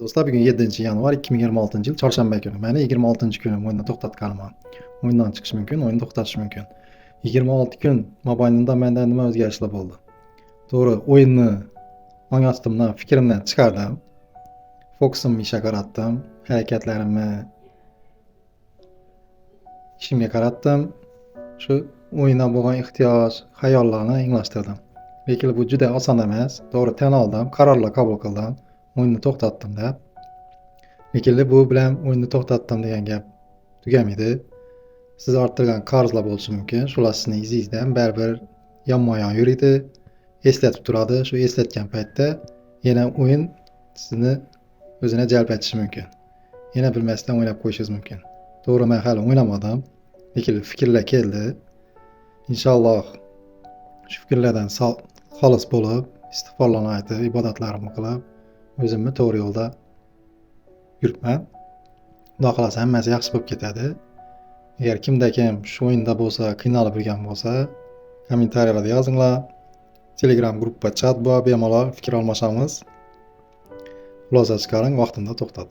Do'stlar, bugun 7-yanvar 2026-yil chorshanba kuni. Mana 26-kuni o'yinni to'xtatganman. O'yindan chiqish mumkin, o'yinni to'xtatish mumkin. 26 kun mobaynimda menda nima o'zgarishlar bo'ldi? To'g'ri, o'yinni ong ostimdan, fikrimdan chiqardim. Fokusimni ishga qaratdim, harakatlarimni ishimga qaratdim. Shu o'yindan bo'lgan ehtiyoj, xayollarni yanglashtirdim. Lekin bu juda oson emas. To'g'ri, tan oldim, qarorlar qabul qildim. O'yinni to'xtatdim deb. Lekin bu bilan o'yinni to'xtatdim degan gap tugamaydi. Siz orttirgan qarzlar bo'lishi mumkin. Shular sizni izingizdan baribir yonma-yon yuradi, eslatib turadi. Shu eslatgan paytda yana o'yin sizni o'zini jalb etishi mumkin. Yana bilmasdan o'ynab qo'yishingiz mumkin. To'g'ri, men hali o'ynamadim. Lekin fikrlar keldi. Inshaalloh shu fikrlardan xolis bo'lib, istig'forlarni aytib, ibodatlarimni qilib, o'zimni to'g'ri yo'lda yuribman. Xudo xohlasa hammasi yaxshi bo'lib ketadi. Agar kimda kim shu o'yinda bo'lsa, qiynalib yurgan bo'lsa, kommentariyalarda yozinglar. Telegram gruppa, chat bor, bemalol fikr almashamiz. Xulosa chiqaring, vaqtimda to'xtadim.